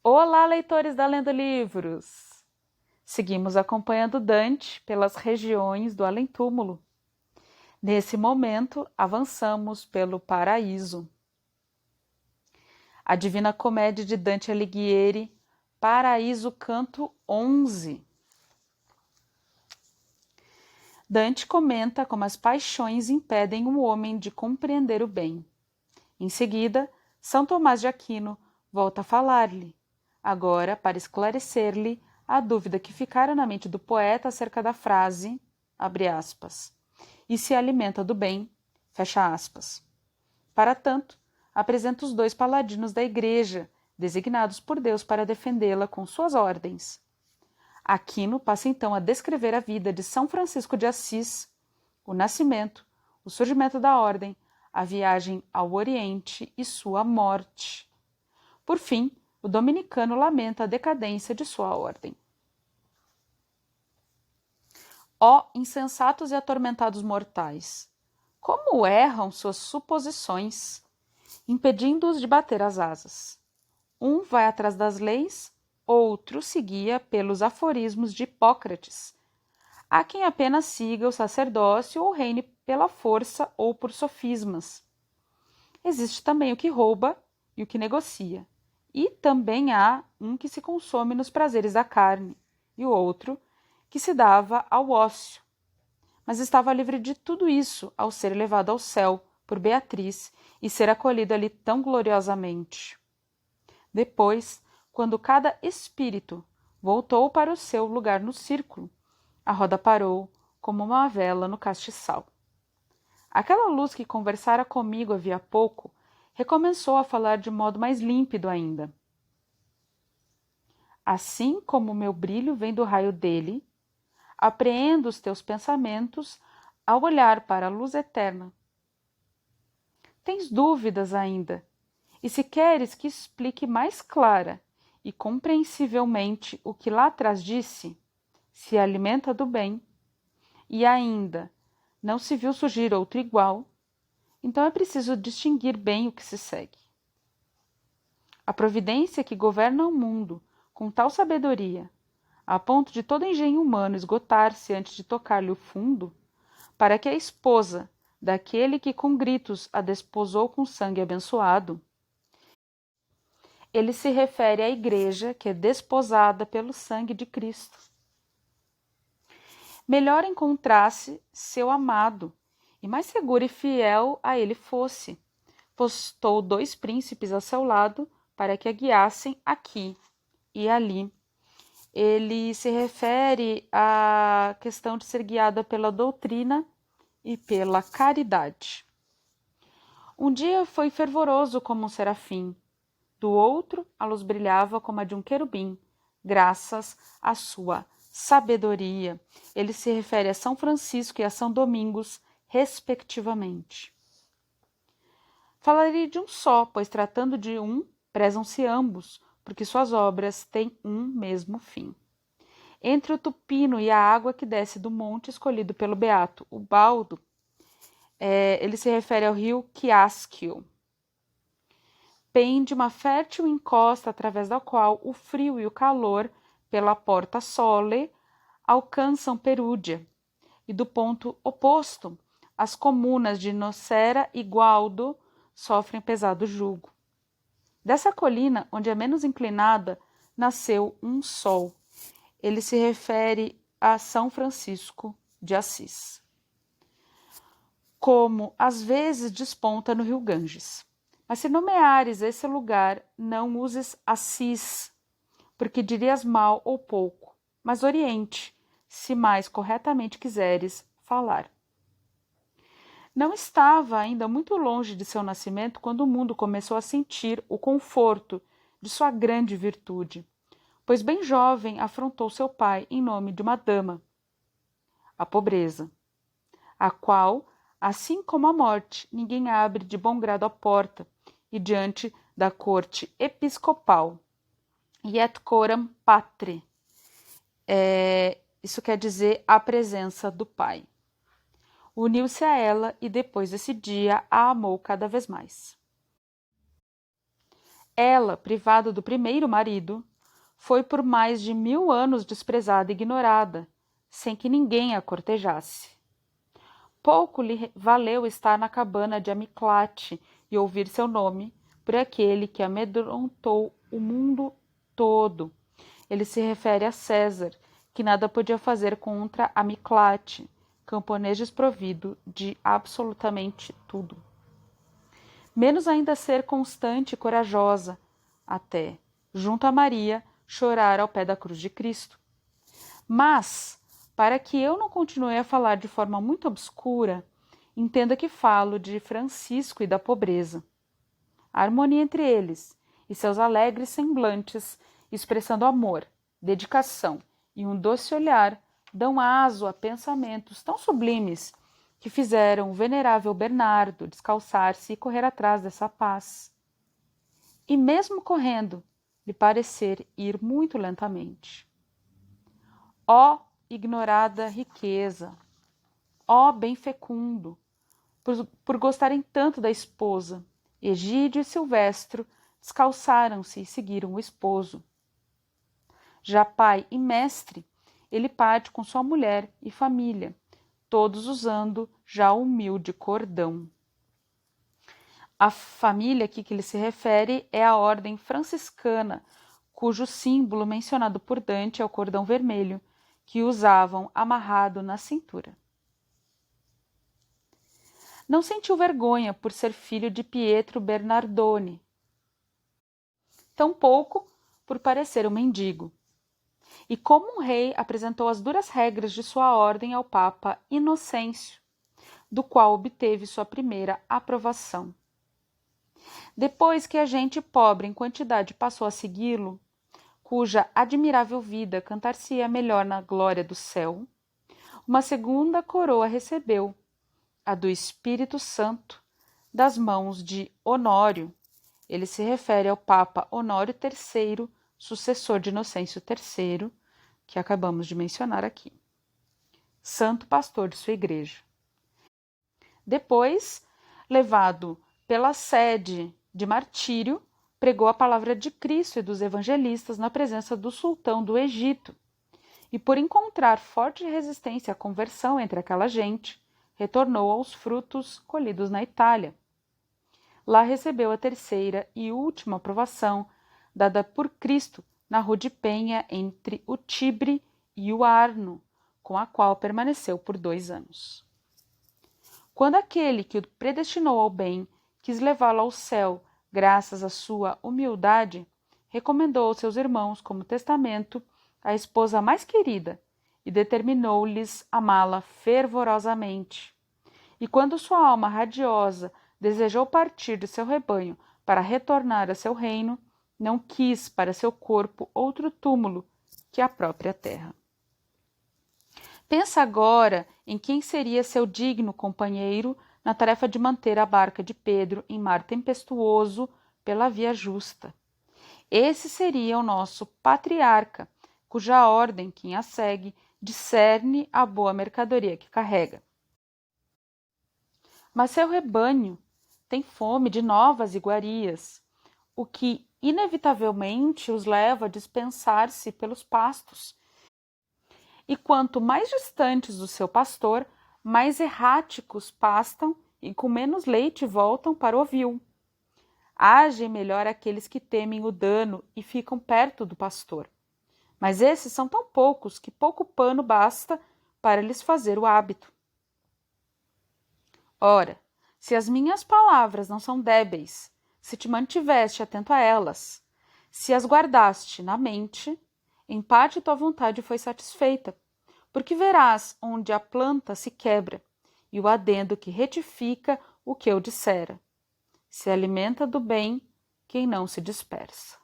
Olá, leitores da Lendo Livros! Seguimos acompanhando Dante pelas regiões do além-túmulo. Nesse momento, avançamos pelo paraíso. A Divina Comédia de Dante Alighieri, Paraíso, canto 11. Dante comenta como as paixões impedem o homem de compreender o bem. Em seguida, São Tomás de Aquino volta a falar-lhe, agora para esclarecer-lhe a dúvida que ficara na mente do poeta acerca da frase, abre aspas, e se alimenta do bem, fecha aspas. Para tanto, apresenta os dois paladinos da Igreja, designados por Deus para defendê-la com suas ordens. Aquino passa então a descrever a vida de São Francisco de Assis, o nascimento, o surgimento da ordem, a viagem ao Oriente e sua morte. Por fim, o dominicano lamenta a decadência de sua ordem. Ó insensatos e atormentados mortais! Como erram suas suposições, impedindo-os de bater as asas. Um vai atrás das leis, outro se guia pelos aforismos de Hipócrates. Há quem apenas siga o sacerdócio ou reine pela força ou por sofismas. Existe também o que rouba e o que negocia. E também há um que se consome nos prazeres da carne, e o outro que se dava ao ócio. Mas estava livre de tudo isso ao ser levado ao céu por Beatriz e ser acolhido ali tão gloriosamente. Depois, quando cada espírito voltou para o seu lugar no círculo, a roda parou como uma vela no castiçal. Aquela luz que conversara comigo havia pouco recomeçou a falar de modo mais límpido ainda. Assim como o meu brilho vem do raio dele, apreendo os teus pensamentos ao olhar para a luz eterna. Tens dúvidas ainda, e se queres que explique mais clara e compreensivelmente o que lá atrás disse, se alimenta do bem, e ainda não se viu surgir outro igual, então é preciso distinguir bem o que se segue. A providência que governa o mundo com tal sabedoria, a ponto de todo engenho humano esgotar-se antes de tocar-lhe o fundo, para que a esposa daquele que com gritos a desposou com sangue abençoado, ele se refere à Igreja que é desposada pelo sangue de Cristo. Melhor encontrasse seu amado, e mais seguro e fiel a ele fosse. Postou dois príncipes a seu lado para que a guiassem aqui e ali. Ele se refere à questão de ser guiada pela doutrina e pela caridade. Um dia foi fervoroso como um serafim, do outro a luz brilhava como a de um querubim, graças à sua sabedoria. Ele se refere a São Francisco e a São Domingos, respectivamente. Falaria de um só, pois tratando de um, prezam-se ambos, porque suas obras têm um mesmo fim. Entre o tupino e a água que desce do monte escolhido pelo beato Ubaldo, ele se refere ao rio Quiasquio. Pende uma fértil encosta através da qual o frio e o calor, pela Porta Sole, alcançam Perúdia, e do ponto oposto, as comunas de Nocera e Gualdo sofrem pesado jugo. Dessa colina, onde é menos inclinada, nasceu um sol. Ele se refere a São Francisco de Assis. Como às vezes desponta no rio Ganges. Mas se nomeares esse lugar, não uses Assis, porque dirias mal ou pouco, mas Oriente, se mais corretamente quiseres falar. Não estava ainda muito longe de seu nascimento quando o mundo começou a sentir o conforto de sua grande virtude, pois bem jovem afrontou seu pai em nome de uma dama, a pobreza, a qual, assim como a morte, ninguém abre de bom grado a porta, e diante da corte episcopal, et coram patre, isso quer dizer a presença do pai. Uniu-se a ela e depois desse dia a amou cada vez mais. Ela, privada do primeiro marido, foi por mais de 1000 anos desprezada e ignorada, sem que ninguém a cortejasse. Pouco lhe valeu estar na cabana de Amiclate e ouvir seu nome por aquele que amedrontou o mundo todo. Ele se refere a César, que nada podia fazer contra Amiclate, camponês desprovido de absolutamente tudo. Menos ainda ser constante e corajosa, até, junto a Maria, chorar ao pé da cruz de Cristo. Mas, para que eu não continue a falar de forma muito obscura, entenda que falo de Francisco e da pobreza. A harmonia entre eles e seus alegres semblantes, expressando amor, dedicação e um doce olhar, dão aso a pensamentos tão sublimes que fizeram o venerável Bernardo descalçar-se e correr atrás dessa paz. E mesmo correndo, lhe parecer ir muito lentamente. Ó ignorada riqueza, ó bem fecundo, por gostarem tanto da esposa, Egídio e Silvestro descalçaram-se e seguiram o esposo. Já pai e mestre, ele parte com sua mulher e família, todos usando já o humilde cordão. A família aqui que ele se refere é a ordem franciscana, cujo símbolo mencionado por Dante é o cordão vermelho, que usavam amarrado na cintura. Não sentiu vergonha por ser filho de Pietro Bernardone, tampouco por parecer um mendigo. E como um rei apresentou as duras regras de sua ordem ao Papa Inocêncio, do qual obteve sua primeira aprovação. Depois que a gente pobre em quantidade passou a segui-lo, cuja admirável vida cantar-se-ia melhor na glória do céu, uma segunda coroa recebeu, a do Espírito Santo, das mãos de Honório. Ele se refere ao Papa Honório III, sucessor de Inocêncio III, que acabamos de mencionar aqui. Santo pastor de sua igreja. Depois, levado pela sede de martírio, pregou a palavra de Cristo e dos evangelistas na presença do sultão do Egito, e por encontrar forte resistência à conversão entre aquela gente, retornou aos frutos colhidos na Itália. Lá recebeu a terceira e última aprovação, dada por Cristo na rude penha entre o Tibre e o Arno, com a qual permaneceu por 2 anos. Quando aquele que o predestinou ao bem quis levá-lo ao céu, graças à sua humildade, recomendou aos seus irmãos como testamento a esposa mais querida e determinou-lhes amá-la fervorosamente. E quando sua alma radiosa desejou partir de seu rebanho para retornar a seu reino, não quis para seu corpo outro túmulo que a própria terra. Pensa agora em quem seria seu digno companheiro na tarefa de manter a barca de Pedro em mar tempestuoso pela via justa. Esse seria o nosso patriarca, cuja ordem, quem a segue, discerne a boa mercadoria que carrega. Mas seu rebanho tem fome de novas iguarias, o que inevitavelmente os leva a dispensar-se pelos pastos. E quanto mais distantes do seu pastor, mais erráticos pastam e com menos leite voltam para o ovil. Agem melhor aqueles que temem o dano e ficam perto do pastor. Mas esses são tão poucos que pouco pano basta para lhes fazer o hábito. Ora, se as minhas palavras não são débeis, se te mantiveste atento a elas, se as guardaste na mente, em parte tua vontade foi satisfeita, porque verás onde a planta se quebra e o adendo que retifica o que eu dissera. Se alimenta do bem quem não se dispersa.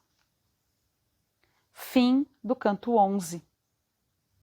Fim do canto 11.